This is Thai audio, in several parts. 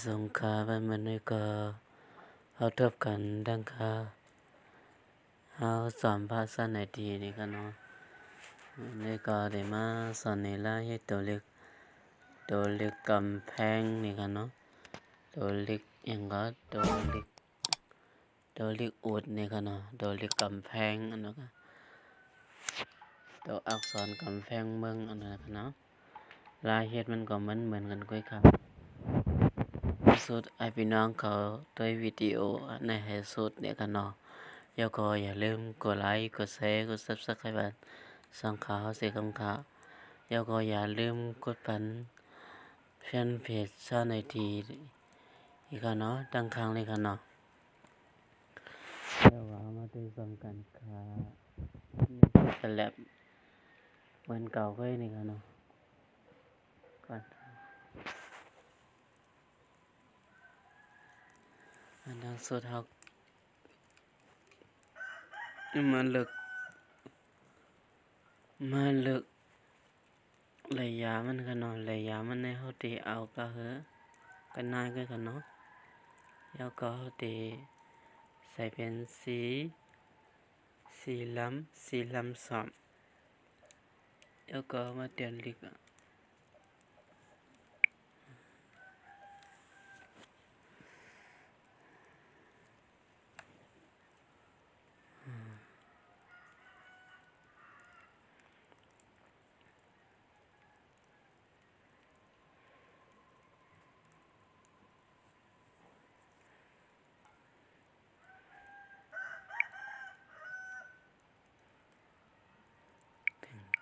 สงขลาบ้านมันนี่ก็เขาทบกันดังค่ะเขาสอนภาษาไหนดีนี่ก็เนาะนี่ก็ได้มาสอนในล่าให้ตัวเล็กกำแพงนี่ก็เนาะตัวเล็กอย่างก็ตัวเล็กอุดนี่ก็เนาะตัวเล็กกำแพงอันนั้นก็ตัวอักษรกำแพงเมืองอันนั้นก็เนาะรายเหตุมันก็เหมือนกันก้อยครับสุดไอพี่น้องเขาด้วยวิดีโอในให้สุดเนี่ยกันเนาะแล้วก็อย่าลืมกดไลค์กดแชร์กด Subscribe บ้านสังขาวเสียคำขาวแล้วก็อย่าลืมกดปันแฟนเพจซ่าในทีอีกกันเนาะดังครั้งเลยกันเนาะแล้วว่ามาดูสำกันค่ะนี่ก็แลบเหมือนเก่าไว้นี่กันเนาะก่อนอันดังสุดเขามันลึกระยะมันกันเนาะระยะมันในเขาตีเอาก็เหอะกันนายกันเนาะแล้วก็เขาตีใส่เป็นสีลำสอมแล้วก็มาเตียนลิก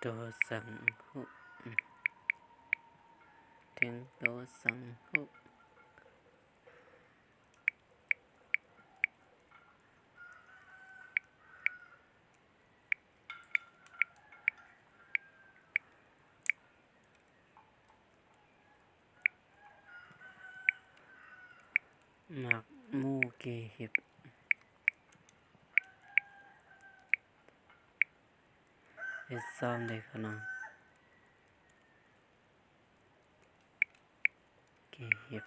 ตัวสังหุถึงตัวสังหุหมักมูเกหิบเฮ็ดซ้อมได้ขนาดเกหิบ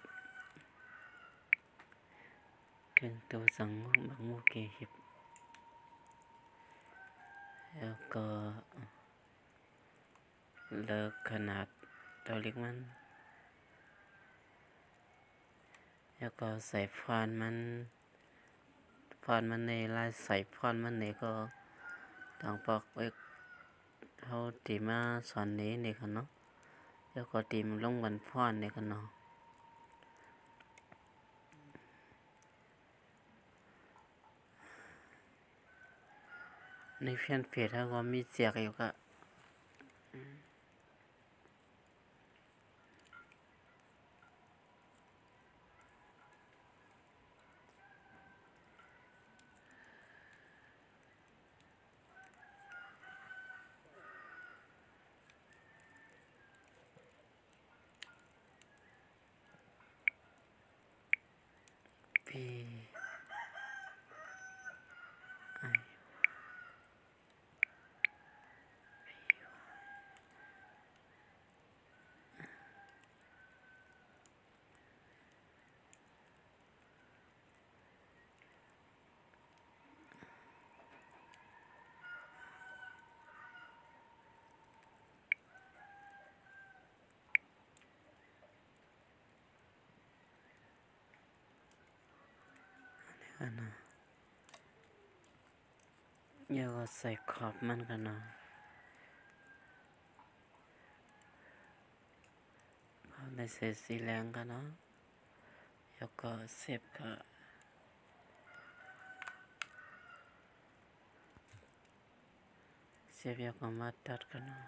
ถึงตัวสังหุหมักมูเกหิบแล้วก็เลิกขนาดตัวเล็กมันแล้วก็ใส่ฟอนมันในลายใส่ฟอนมันในก็ต้องปอกไว้เขาตีมาสอนนี้นี่กันเนาะแล้วก็ตีมลงวันฟอนนี่กันเนาะในแฟนเพจเขาก็มีแจกอยู่ก็พี่ไอกันเนาะแล้วก็ใส่ขอบมันกันเนาะเขาได้ใส่สีแดงกันเนาะแล้วก็เสียบก็เสียบแล้วก็มาตัดกันเนาะ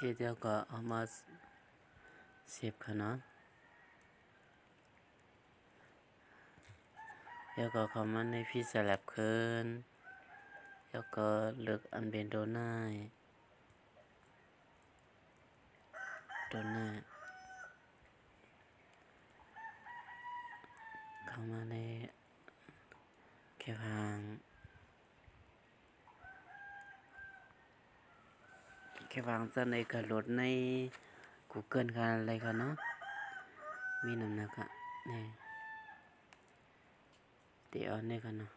เดียวก็เอามาเสียบค่ะเนาะแล้วก็เข้ามาในพี่สลับเคินแล้วก็เลือกอันเป็นโดน่าเข้ามาในแค่วางจะในกระโดดใน Google ค่ะอะไรค่ะเนาะมีน้ำหนักอ่ะนี่เดี๋ยวนี่ค่ะเนาะ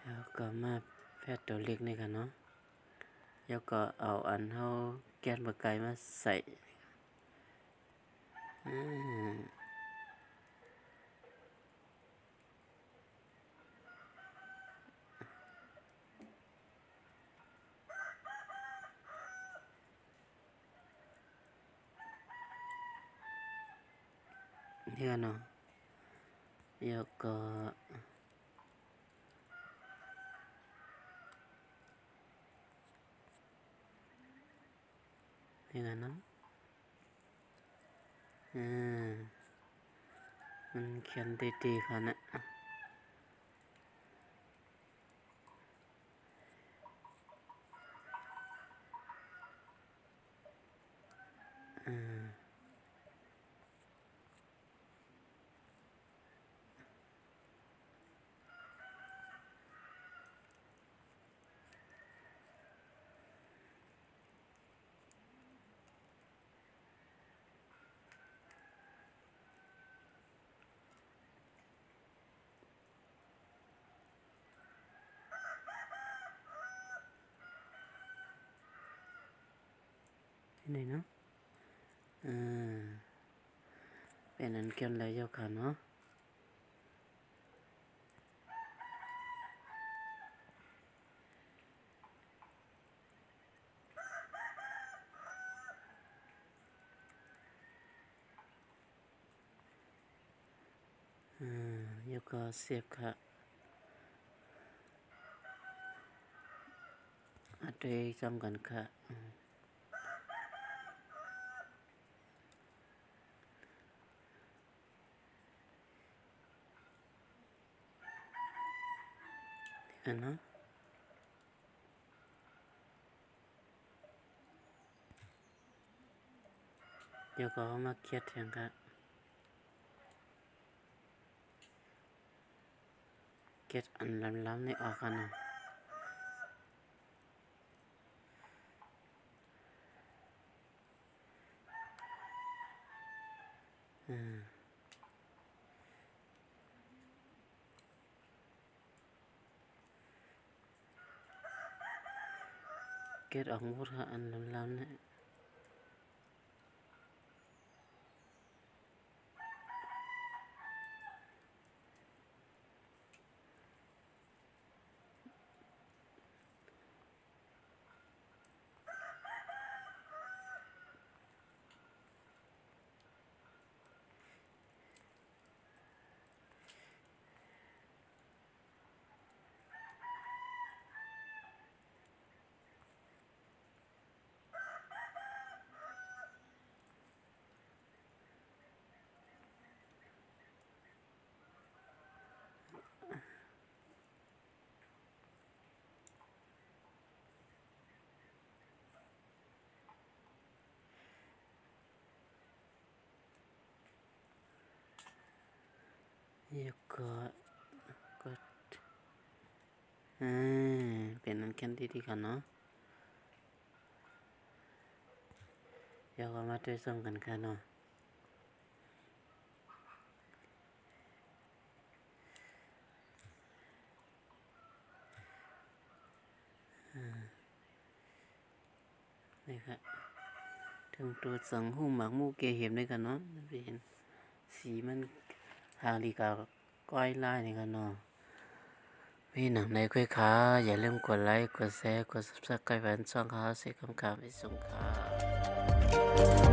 แล้วก็มาแพทย์ตัวเล็กนี่ค่ะเนาะแล้วก็เอาอันเฮาแก๊สบะไก่มาใส่นี่ค่ะเนาะแล้วก็นี่ค่ะเนาะมันเขียนดีๆค่ะนะที่ไหนเนาะเป็นอันเขียนแล้วเจ้าค่ะเนาะแล้วก็เสียบค่ะอัดด้วยจำกันค่ะอันเนาะเดี๋ยวก็เอามาเขียนเถียงค่ะเขียนอันล้ำๆนี่ออกกันเนาะเขียนออกหมดค่ะอันล้ำๆนี่แล้วก็เป็นอันเขียนดีๆกันเนาะเดี๋ยวก็มาด้วยซ้ำกันค่ะเนาะนี่ค่ะถึงตัวสังหูหมากมูเกเห็มด้วยกันเนาะเป็นสีมันทางดีกับก้อยลายนี่กันเนาะมีหนังในคุยค้าอย่าลืมกดไลค์กดแชร์กด Subscribe ไว้ช่องเขาเสียคำกล่าวไปส่งค่ะ